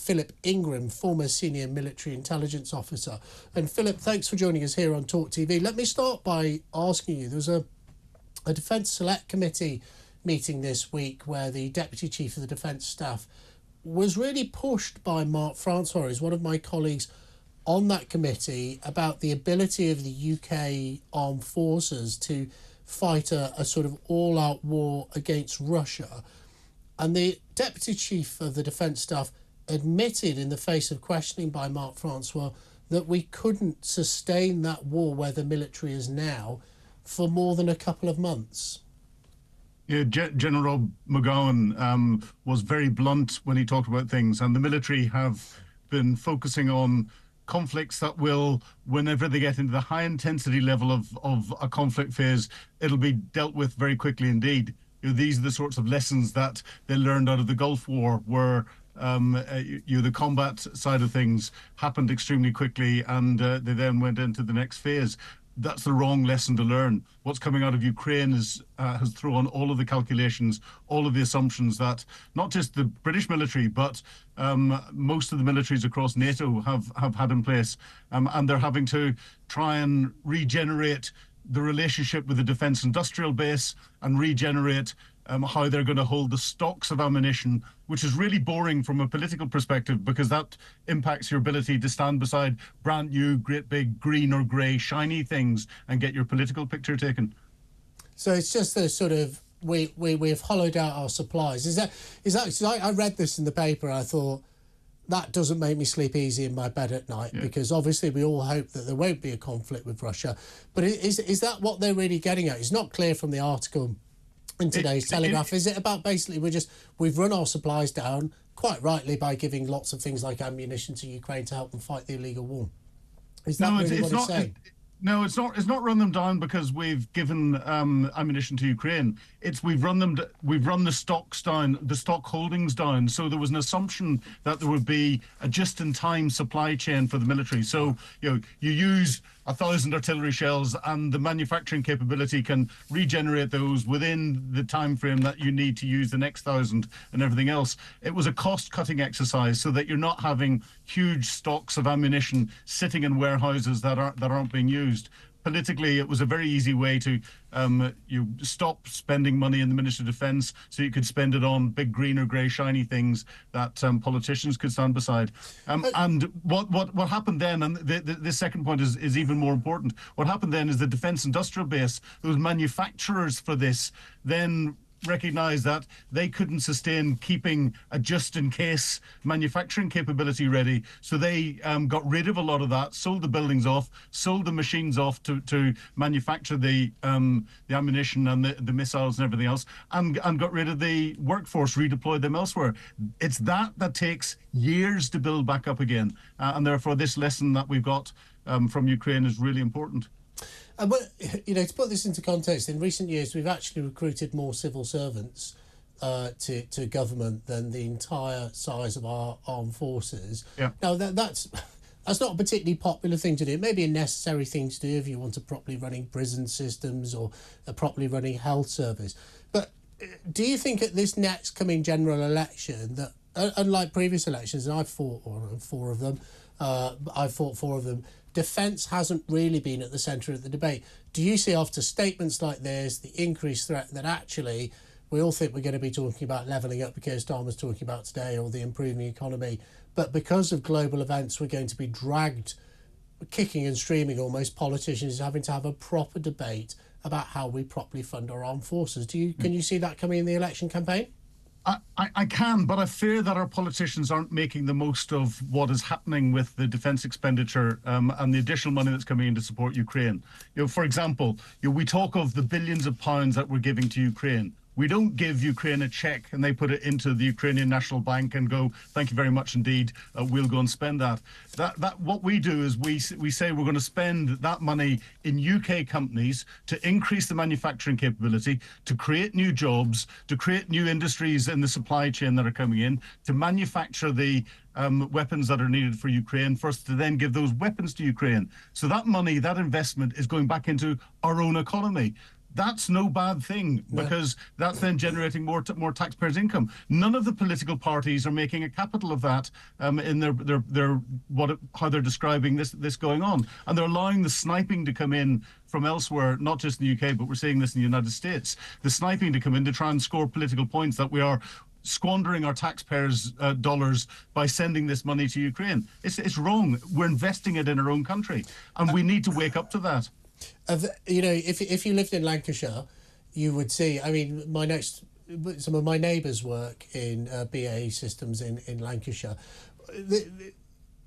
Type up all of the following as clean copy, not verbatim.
Philip Ingram, former senior military intelligence officer. And Philip, thanks for joining us here on TalkTV. Let me start by asking you, there was a Defence Select Committee meeting this week where the Deputy Chief of the Defence Staff was really pushed by Mark Francois, who's one of my colleagues on that committee, about the ability of the UK armed forces to fight a sort of all-out war against Russia. And the Deputy Chief of the Defence Staff admitted in the face of questioning by Mark Francois that we couldn't sustain that war where the military is now for more than a couple of months. Yeah, General Rob Magowan was very blunt when he talked about things, and the military have been focusing on conflicts that will, whenever they get into the high intensity level of a conflict phase, it'll be dealt with very quickly indeed. These are the sorts of lessons that they learned out of the Gulf War, where the combat side of things happened extremely quickly, and they then went into the next phase. That's the wrong lesson to learn. What's coming out of Ukraine has thrown all of the calculations, all of the assumptions that not just the British military, but most of the militaries across NATO have had in place. And they're having to try and regenerate the relationship with the defence industrial base and regenerate how they're going to hold the stocks of ammunition, which is really boring from a political perspective, because that impacts your ability to stand beside brand new, great big green or grey shiny things and get your political picture taken. So it's just the sort of, we've hollowed out our supplies. Is that? So I read this in the paper and I thought, that doesn't make me sleep easy in my bed at night, because obviously we all hope that there won't be a conflict with Russia. But is that what they're really getting at? It's not clear from the article in today's Telegraph. Is it about basically we've run our supplies down, quite rightly, by giving lots of things like ammunition to Ukraine to help them fight the illegal war? Is that what it's saying? No, it's not run them down because we've given ammunition to Ukraine. We've run the stocks down, the stock holdings down. So there was an assumption that there would be a just-in-time supply chain for the military. So you use 1,000 artillery shells, and the manufacturing capability can regenerate those within the time frame that you need to use the next 1,000 and everything else. It was a cost-cutting exercise so that you're not having huge stocks of ammunition sitting in warehouses that aren't being used. Politically, it was a very easy way to stop spending money in the Ministry of Defence so you could spend it on big green or grey shiny things that politicians could stand beside. And what happened then, and this second point is even more important, what happened then is the defence industrial base, those manufacturers for this, then recognised that they couldn't sustain keeping a just-in-case manufacturing capability ready. So they got rid of a lot of that, sold the buildings off, sold the machines off to manufacture the ammunition and the missiles and everything else, and got rid of the workforce, redeployed them elsewhere. It's that takes years to build back up again. And therefore, this lesson that we've got from Ukraine is really important. But, to put this into context, in recent years, we've actually recruited more civil servants to government than the entire size of our armed forces. Yeah. Now, that's not a particularly popular thing to do. It may be a necessary thing to do if you want a properly running prison systems or a properly running health service. But do you think at this next coming general election that, unlike previous elections, and I've fought four of them, defence hasn't really been at the centre of the debate? Do you see, after statements like this, the increased threat that actually we all think we're going to be talking about levelling up, because Tom was talking about today, or the improving economy, but because of global events we're going to be dragged kicking and streaming almost, politicians having to have a proper debate about how we properly fund our armed forces? Can you see that coming in the election campaign? I can, but I fear that our politicians aren't making the most of what is happening with the defence expenditure and the additional money that's coming in to support Ukraine. For example, we talk of the billions of pounds that we're giving to Ukraine. We don't give Ukraine a cheque and they put it into the Ukrainian National Bank and go, thank you very much indeed, we'll go and spend that. What we do is we say we're going to spend that money in UK companies to increase the manufacturing capability, to create new jobs, to create new industries in the supply chain that are coming in, to manufacture the weapons that are needed for Ukraine, for us to then give those weapons to Ukraine. So that money, that investment is going back into our own economy. That's no bad thing, because that's then generating more taxpayers' income. None of the political parties are making a capital of that in how they're describing this going on, and they're allowing the sniping to come in from elsewhere, not just in the UK, but we're seeing this in the United States. The sniping to come in to try and score political points that we are squandering our taxpayers' dollars by sending this money to Ukraine. It's wrong. We're investing it in our own country, and we need to wake up to that. If you lived in Lancashire, you would see. I mean, some of my neighbours work in BAE Systems in Lancashire.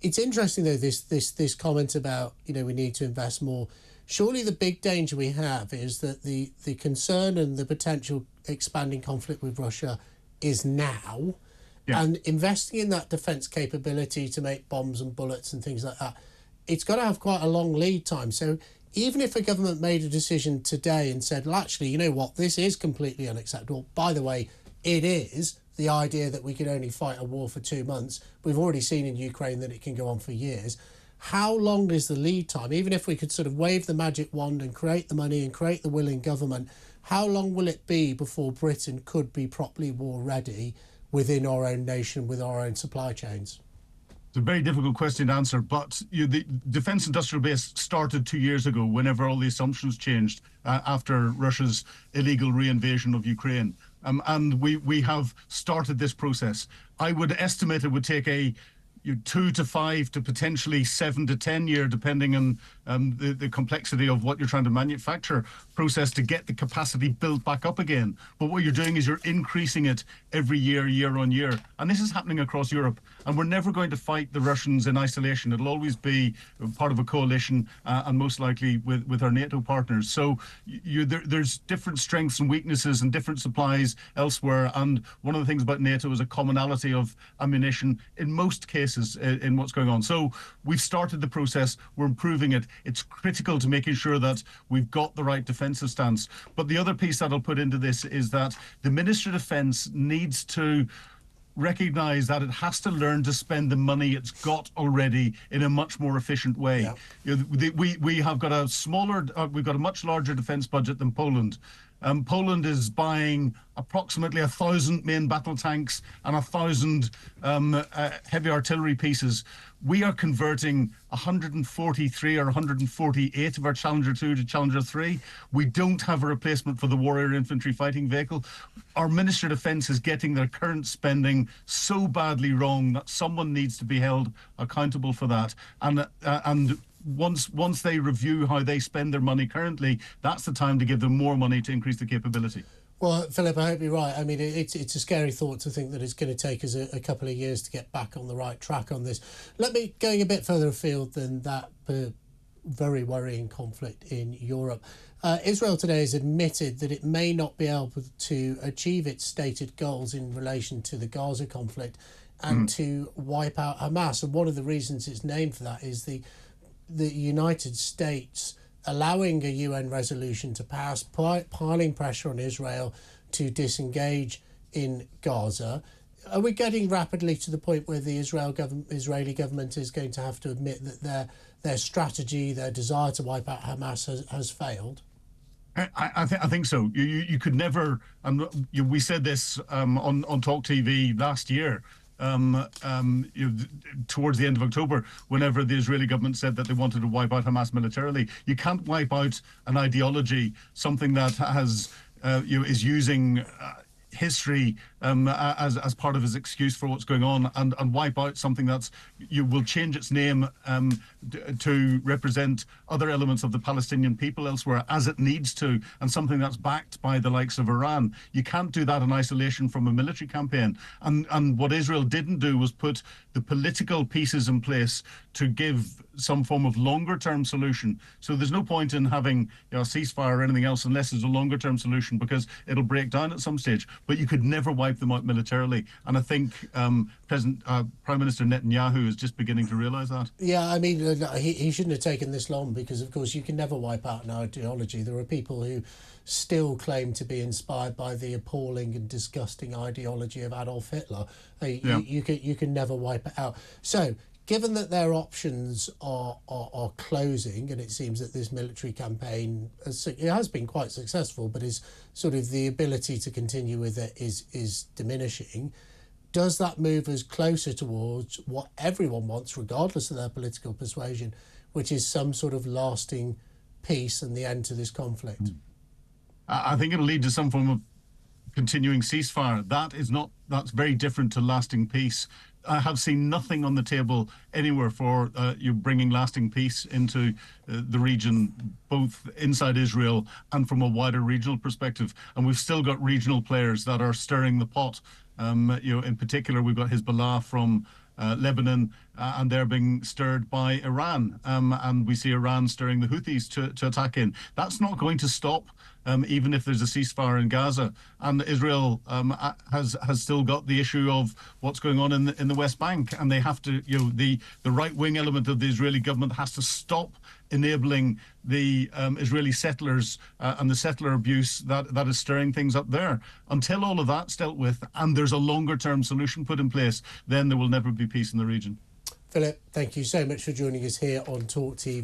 It's interesting though, this comment about we need to invest more. Surely the big danger we have is that the concern and the potential expanding conflict with Russia is now, and investing in that defence capability to make bombs and bullets and things like that, it's got to have quite a long lead time. So even if a government made a decision today and said, well, actually, you know what, this is completely unacceptable. By the way, it is the idea that we can only fight a war for 2 months. We've already seen in Ukraine that it can go on for years. How long is the lead time? Even if we could sort of wave the magic wand and create the money and create the willing government, how long will it be before Britain could be properly war ready within our own nation, with our own supply chains? It's a very difficult question to answer, but the defence industrial base started 2 years ago, whenever all the assumptions changed after Russia's illegal reinvasion of Ukraine. And we have started this process. I would estimate it would take a 2 to 5 to potentially 7 to 10 year, depending on the complexity of what you're trying to manufacture, process to get the capacity built back up again. But what you're doing is you're increasing it every year, year on year. And this is happening across Europe. And we're never going to fight the Russians in isolation. It'll always be part of a coalition, and most likely with our NATO partners. So there's different strengths and weaknesses and different supplies elsewhere. And one of the things about NATO is a commonality of ammunition in most cases in what's going on. So we've started the process. We're improving it. It's critical to making sure that we've got the right defensive stance. But the other piece that I'll put into this is that the Ministry of Defence needs to recognise that it has to learn to spend the money it's got already in a much more efficient way. Yeah. We have got we've got a much larger defence budget than Poland. Poland is buying approximately 1,000 main battle tanks and 1,000 heavy artillery pieces. We are converting 143 or 148 of our Challenger 2 to Challenger 3. We don't have a replacement for the Warrior Infantry fighting vehicle. Our Ministry of Defence is getting their current spending so badly wrong that someone needs to be held accountable for that. And once they review how they spend their money currently, that's the time to give them more money to increase the capability. Well, Philip, I hope you're right. I mean, it's a scary thought to think that it's going to take us a couple of years to get back on the right track on this. Let me, going a bit further afield than that very worrying conflict in Europe. Israel today has admitted that it may not be able to achieve its stated goals in relation to the Gaza conflict and to wipe out Hamas. And one of the reasons it's named for that is the United States allowing a UN resolution to pass, piling pressure on Israel to disengage in Gaza. Are we getting rapidly to the point where the Israeli government is going to have to admit that their strategy, their desire to wipe out Hamas has failed? I think so. You could never, we said this on TalkTV last year, towards the end of October, whenever the Israeli government said that they wanted to wipe out Hamas militarily. You can't wipe out an ideology, something that has is using history as part of his excuse for what's going on, and wipe out something that's will change its name to represent other elements of the Palestinian people elsewhere, as it needs to, and something that's backed by the likes of Iran. You can't do that in isolation from a military campaign. And what Israel didn't do was put the political pieces in place to give some form of longer-term solution. So there's no point in having a ceasefire or anything else unless there's a longer-term solution, because it'll break down at some stage. But you could never wipe them out militarily. And I think Prime Minister Netanyahu is just beginning to realise that. Yeah, I mean, he shouldn't have taken this long, because, of course, you can never wipe out an ideology. There are people who still claim to be inspired by the appalling and disgusting ideology of Adolf Hitler. You can never wipe it out. So, given that their options are closing, and it seems that this military campaign has been quite successful, but is sort of the ability to continue with it is diminishing, does that move us closer towards what everyone wants, regardless of their political persuasion, which is some sort of lasting peace and the end to this conflict? I think it'll lead to some form of continuing ceasefire. That's very different to lasting peace. I have seen nothing on the table anywhere for you bringing lasting peace into the region, both inside Israel and from a wider regional perspective. And we've still got regional players that are stirring the pot. In particular, we've got Hezbollah from Lebanon, and they're being stirred by Iran. And we see Iran stirring the Houthis to attack in. That's not going to stop, even if there's a ceasefire in Gaza. And Israel has still got the issue of what's going on in the West Bank, and they have to, the right-wing element of the Israeli government has to stop enabling the Israeli settlers and the settler abuse that is stirring things up there. Until all of that's dealt with and there's a longer-term solution put in place, then there will never be peace in the region. Philip, thank you so much for joining us here on Talk TV.